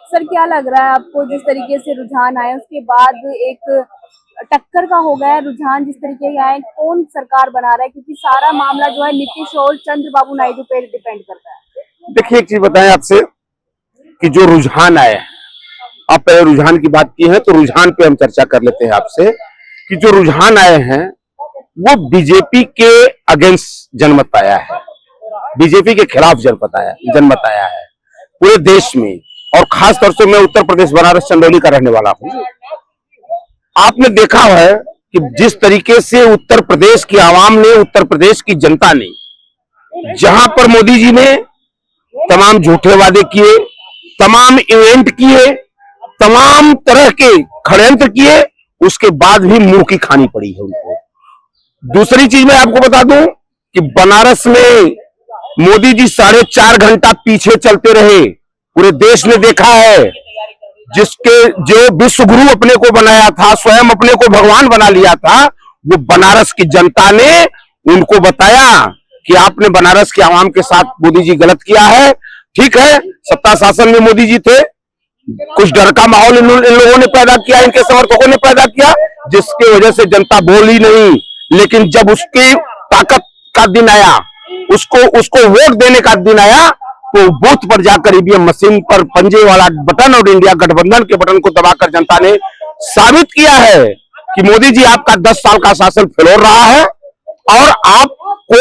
Sir क्या लग रहा है आपको, जिस तरीके से रुझान आए उसके बाद एक टक्कर का हो गया है रुझान, जिस तरीके के आए कौन सरकार बना रहा है, क्योंकि सारा मामला जो है नीतीश और चंद्रबाबू नायडू पे डिपेंड करता है। देखिए एक चीज बताएं आपसे कि जो रुझान आए, आप पहले रुझान की बात की है तो रुझान पे हम चर्चा कर लेते हैं आपसे कि जो रुझान आए हैं वो बीजेपी के अगेंस्ट जनमत आया है, बीजेपी के खिलाफ जनमत आया है पूरे देश में, और खास तौर से मैं उत्तर प्रदेश बनारस चंदौली का रहने वाला हूं। आपने देखा है कि जिस तरीके से उत्तर प्रदेश की आवाम ने, उत्तर प्रदेश की जनता ने, जहां पर मोदी जी ने तमाम झूठे वादे किए, तमाम इवेंट किए, तमाम तरह के षड्यंत्र किए, उसके बाद भी मुंह की खानी पड़ी है उनको। दूसरी चीज मैं आपको बता दूं कि बनारस में मोदी जी 4.5 घंटा पीछे चलते रहे, पूरे देश ने देखा है। जो विश्व गुरु अपने को बनाया था, स्वयं अपने को भगवान बना लिया था, वो बनारस की जनता ने उनको बताया कि आपने बनारस के आवाम के साथ मोदी जी गलत किया है। ठीक है, सत्ता शासन में मोदी जी थे, कुछ डर का माहौल इन लोगों ने पैदा किया, इनके समर्थकों ने पैदा किया, जिसकी वजह से जनता बोली नहीं। लेकिन जब उसकी ताकत का दिन आया, उसको वोट देने का दिन आया, तो बूथ पर जाकर ईवीएम मशीन पर पंजे वाला बटन और इंडिया गठबंधन के बटन को दबाकर जनता ने साबित किया है कि मोदी जी आपका 10 साल का शासन फ्लोर रहा है और आपको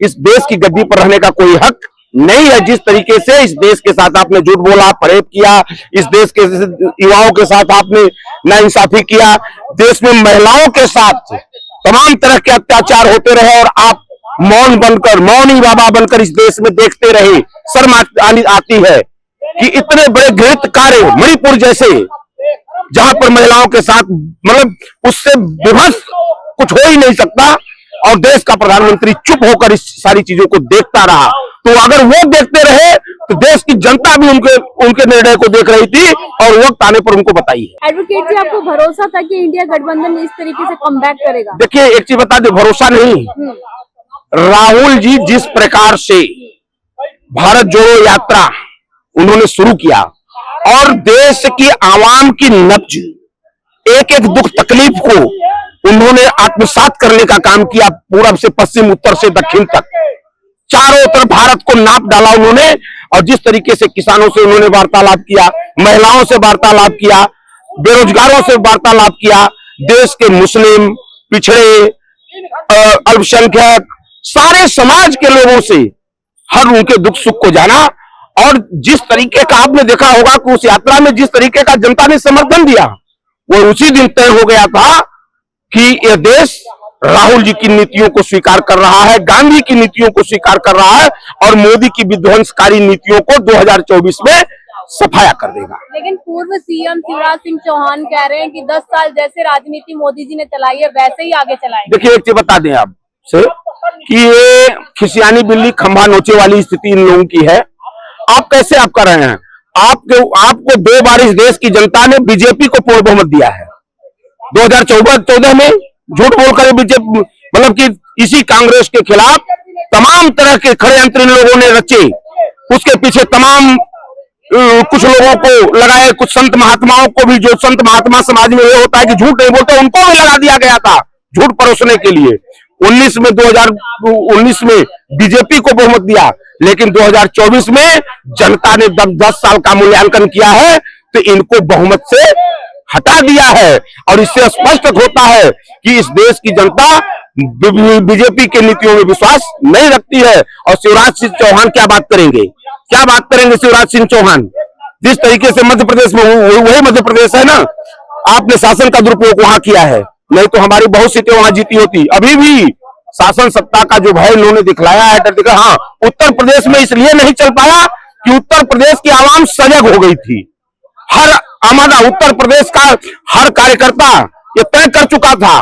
इस देश की गद्दी पर रहने का कोई हक नहीं है। जिस तरीके से इस देश के साथ आपने झूठ बोला, फरेब किया, इस देश के युवाओं के साथ आपने नाइंसाफी किया, देश में महिलाओं के साथ तमाम तरह के अत्याचार होते रहे और आप मौनी बाबा बनकर इस देश में देखते रहे। शर्म आती है कि इतने बड़े घृणित कार्य मणिपुर जैसे, जहां पर महिलाओं के साथ मतलब उससे विभत्स कुछ हो ही नहीं सकता, और देश का प्रधानमंत्री चुप होकर इस सारी चीजों को देखता रहा। तो अगर वो देखते रहे तो देश की जनता भी उनके निर्णय को देख रही थी और वक्त आने पर उनको बताई है। एडवोकेट जी, आपको भरोसा था कि इंडिया गठबंधन इस तरीके से कमबैक करेगा? देखिए एक चीज बता दे, भरोसा नहीं। राहुल जी जिस प्रकार से भारत जोड़ो यात्रा उन्होंने शुरू किया और देश की आवाम की नब्ज, एक एक दुख तकलीफ को उन्होंने आत्मसात करने का काम किया, पूरब से पश्चिम, उत्तर से दक्षिण तक, चारों तरफ भारत को नाप डाला उन्होंने। और जिस तरीके से किसानों से उन्होंने वार्तालाप किया, महिलाओं से वार्तालाप किया, बेरोजगारों से वार्तालाप किया, देश के मुस्लिम, पिछड़े, अल्पसंख्यक, सारे समाज के लोगों से हर उनके दुख सुख को जाना। और जिस तरीके का आपने देखा होगा कि उस यात्रा में जिस तरीके का जनता ने समर्थन दिया, वो उसी दिन तय हो गया था कि यह देश राहुल जी की नीतियों को स्वीकार कर रहा है, गांधी की नीतियों को स्वीकार कर रहा है और मोदी की विध्वंसकारी नीतियों को 2024 में सफाया कर देगा। लेकिन पूर्व सीएम शिवराज सिंह चौहान कह रहे हैं कि 10 साल जैसे राजनीति मोदी जी ने चलाई है वैसे ही आगे चलाएंगे। देखिए एक चीज बता दें आप से कि ये खिसियानी बिल्ली खंभा नोचे वाली स्थिति इन लोगों की है। आप कैसे आप कर रहे हैं? आपको 2 बार इस देश की जनता ने बीजेपी को पूर्ण बहुमत दिया है। 2014 में झूठ बोलकर बीजेपी मतलब कि इसी कांग्रेस के खिलाफ तमाम तरह के षड्यंत्र इन लोगों ने रचे, उसके पीछे तमाम कुछ लोगों को लगाए, कुछ संत महात्माओं को भी, जो संत महात्मा समाज में ये होता है कि झूठ नहीं बोलते, उनको भी लगा दिया गया था झूठ परोसने के लिए। 2019 में बीजेपी को बहुमत दिया, लेकिन 2024 में जनता ने 10 साल का मूल्यांकन किया है तो इनको बहुमत से हटा दिया है। और इससे स्पष्ट होता है कि इस देश की जनता बीजेपी के नीतियों में विश्वास नहीं रखती है। और शिवराज सिंह चौहान क्या बात करेंगे शिवराज सिंह चौहान? जिस तरीके से मध्य प्रदेश में, वही मध्य प्रदेश है ना, आपने शासन का दुरुपयोग वहां किया है, नहीं तो हमारी बहुत सीटें वहां जीती होती। अभी भी शासन सत्ता का जो भय इन्होंने दिखलाया है, डर दिखा, हाँ उत्तर प्रदेश में इसलिए नहीं चल पाया कि उत्तर प्रदेश की आवाम सजग हो गई थी। हमारा उत्तर प्रदेश का हर कार्यकर्ता ये तय कर चुका था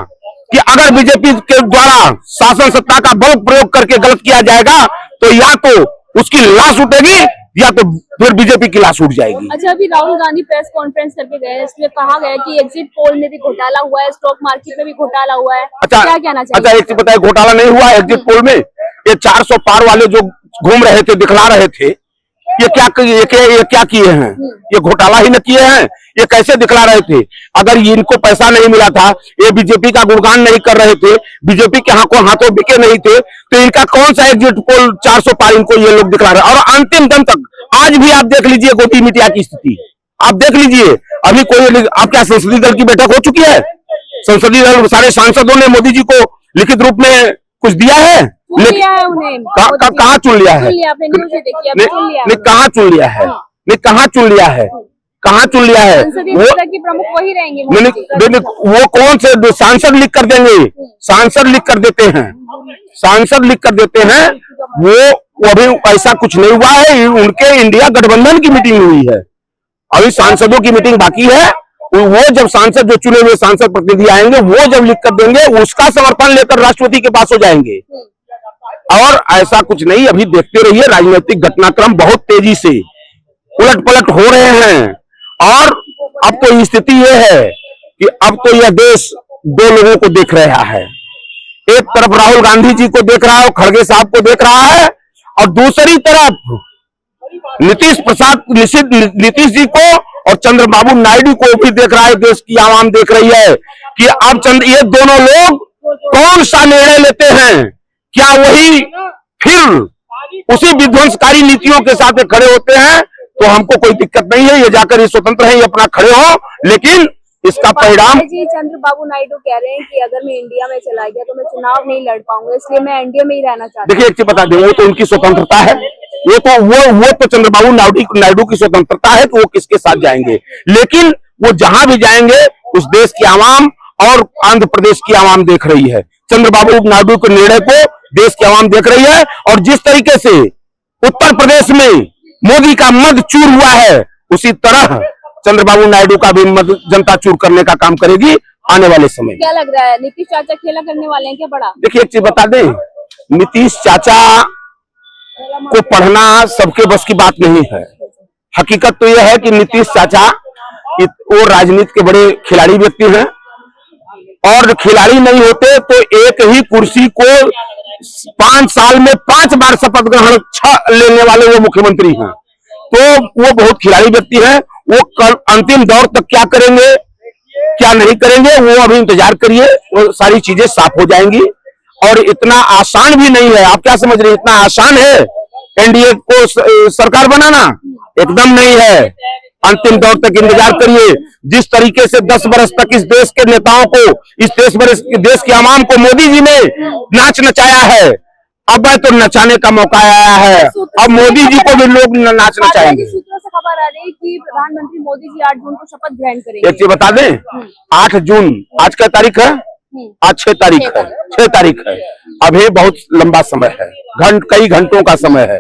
कि अगर बीजेपी के द्वारा शासन सत्ता का बल प्रयोग करके गलत किया जाएगा तो या तो उसकी लाश उठेगी या तो फिर बीजेपी की लाश उठ जाएगी। अच्छा, अभी राहुल गांधी प्रेस कॉन्फ्रेंस करके गए, इसमें कहा गया कि एग्जिट पोल में भी घोटाला हुआ है, स्टॉक मार्केट में भी घोटाला हुआ है। अच्छा, क्या कहना चाहिए? अच्छा एक चीज बताइए, घोटाला नहीं हुआ एग्जिट पोल में? ये 400 पार वाले जो घूम रहे थे, दिखला रहे थे ये क्या किए हैं, ये घोटाला ही न किए हैं, ये कैसे दिखला रहे थे। अगर इनको पैसा नहीं मिला था, ये बीजेपी का गुणगान नहीं कर रहे थे, बीजेपी के हाथों बिके नहीं थे, तो इनका कौन सा एग्जिट पोल 400 पार इनको ये लोग दिखला रहे हैं। और अंतिम दम तक आज भी आप देख लीजिए गोदी मीडिया की स्थिति, आप देख लीजिए। अभी कोई आप क्या संसदीय दल की बैठक हो चुकी है? संसदीय दल सारे सांसदों ने मोदी जी को लिखित रूप में कुछ दिया है? कहाँ चुन लिया है? नहीं, कहाँ चुन लिया है? नहीं, कहाँ चुन लिया है? कहाँ चुन लिया है? वो प्रमुख वही रहेंगे। वो कौन से सांसद लिख कर देंगे? सांसद लिख कर देते हैं, सांसद लिख कर देते हैं। वो अभी ऐसा कुछ नहीं हुआ है। उनके इंडिया गठबंधन की मीटिंग हुई है, अभी सांसदों की मीटिंग बाकी है। वो जब सांसद जो चुने हुए सांसद प्रतिनिधि आएंगे, वो जब लिख कर देंगे, उसका समर्थन लेकर राष्ट्रपति के पास हो जाएंगे। और ऐसा कुछ नहीं, अभी देखते रहिए, राजनीतिक घटनाक्रम बहुत तेजी से उलट पलट हो रहे हैं। और अब तो स्थिति ये है कि अब तो यह देश दो लोगों को देख रहा है। एक तरफ राहुल गांधी जी को देख रहा है, खड़गे साहब को देख रहा है, और दूसरी तरफ नीतीश जी को और चंद्रबाबू नायडू को भी देख रहा है। देश की आवाम देख रही है कि अब ये दोनों लोग कौन सा निर्णय लेते हैं। क्या वही फिर उसी विध्वंसकारी नीतियों के साथ खड़े होते हैं? तो हमको कोई दिक्कत नहीं है, ये जाकर ये स्वतंत्र है, ये अपना खड़े हो, लेकिन इसका परिणाम। जी, चंद्रबाबू नायडू कह रहे हैं कि अगर मैं इंडिया में चला गया तो मैं चुनाव नहीं लड़ पाऊंगा, इसलिए मैं इंडिया में ही रहना चाहता हूं। देखिए, एक चीज बता दें, वो तो उनकी स्वतंत्रता है, वो तो चंद्रबाबू नायडू की स्वतंत्रता है कि वो किसके साथ जाएंगे। लेकिन वो जहां भी जाएंगे, उस देश की आवाम और आंध्र प्रदेश की आवाम देख रही है। चंद्रबाबू नायडू के निर्णय को देश की आवाम देख रही है। और जिस तरीके से उत्तर प्रदेश में मोदी का मद चूर हुआ है, उसी तरह चंद्रबाबू नायडू का भी मद जनता चूर करने का काम करेगी आने वाले समय। क्या लग रहा है, नीतीश चाचा खेला करने वाले हैं क्या बड़ा? देखिए, एक चीज बता दें, नीतीश चाचा को पढ़ना सबके बस की बात नहीं है। हकीकत तो यह है कि नीतीश चाचा वो राजनीति के बड़े खिलाड़ी व्यक्ति हैं, और खिलाड़ी नहीं होते तो एक ही कुर्सी को 5 साल में 5 बार शपथ ग्रहण लेने वाले वो मुख्यमंत्री हैं। तो वो बहुत खिलाड़ी व्यक्ति हैं। वो कल अंतिम दौर तक क्या करेंगे, क्या नहीं करेंगे, वो अभी इंतजार करिए, वो सारी चीजें साफ हो जाएंगी। और इतना आसान भी नहीं है। आप क्या समझ रहे हैं, इतना आसान है एनडीए को सरकार बनाना? एकदम नहीं है। अंतिम दौर तक इंतजार करिए। जिस तरीके से 10 वर्ष तक इस देश के नेताओं को, इस देश की आवाम को मोदी जी ने नाच नचाया है, अब तो नचाने का मौका आया है। अब मोदी जी को भी लोग नाच नचाएंगे। सूत्रों से खबर आ रही है कि प्रधानमंत्री मोदी जी 8 जून को शपथ ग्रहण करेंगे। एक चीज बता दें, 8 जून आज क्या तारीख है? आज 6 तारीख है। 6 तारीख है। अभी बहुत लंबा समय है, कई घंटों का समय है।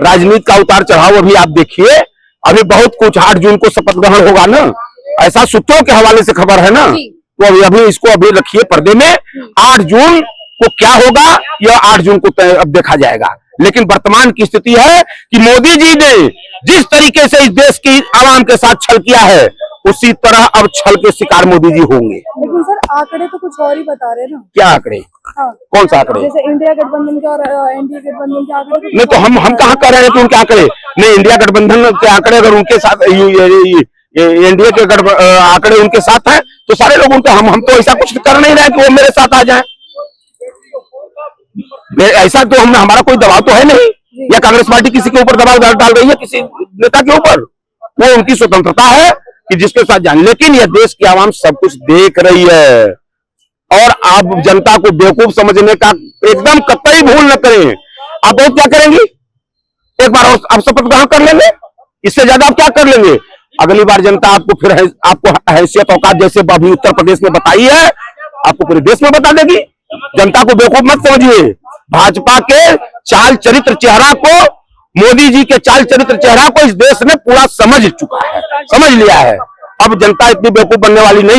राजनीति का उतार चढ़ाव अभी आप देखिए, अभी बहुत कुछ। 8 जून को शपथ ग्रहण होगा ना, ऐसा सूत्रों के हवाले से खबर है ना। तो अभी इसको अभी रखिए पर्दे में। 8 जून को क्या होगा, यह 8 जून को अब देखा जाएगा। लेकिन वर्तमान की स्थिति है कि मोदी जी ने जिस तरीके से इस देश की आवाम के साथ छल किया है, उसी तरह अब छल के शिकार मोदी जी होंगे। लेकिन सर, आंकड़े तो कुछ और ही बता रहे हैं ना। क्या आंकड़े? हाँ। कौन सा आंकड़े? जैसे इंडिया गठबंधन के और एनडीए गठबंधन के आंकड़े। नहीं, तो हम कहाँ कह रहे हैं कि उनके आंकड़े नहीं? इंडिया गठबंधन के आंकड़े अगर उनके साथ, एनडीए के आंकड़े उनके साथ हैं, तो सारे लोग उनके, हम तो ऐसा कुछ कर नहीं रहे कि वो मेरे साथ आ जाए। ऐसा तो हमारा कोई दबाव तो है नहीं, या कांग्रेस पार्टी किसी के ऊपर दबाव डाल रही है किसी नेता के ऊपर। वो उनकी स्वतंत्रता है कि जिसके साथ जाए। लेकिन यह देश की आवाम सब कुछ देख रही है, और आप जनता को बेवकूफ समझने का एकदम कतई भूल न करें। आप क्या करेंगी? एक बार आप शपथ ग्रहण कर लेंगे, इससे ज्यादा आप क्या कर लेंगे? अगली बार जनता आपको फिर आपको हैसियत औकात जैसे अभी उत्तर प्रदेश में बताई है, आपको पूरे देश में बता देगी। जनता को बेवकूफ मत समझिए। भाजपा के चाल चरित्र चेहरा को, मोदी जी के चाल चरित्र चेहरा को इस देश ने पूरा समझ चुका है, समझ लिया है। अब जनता इतनी बेवकूफ बनने वाली नहीं।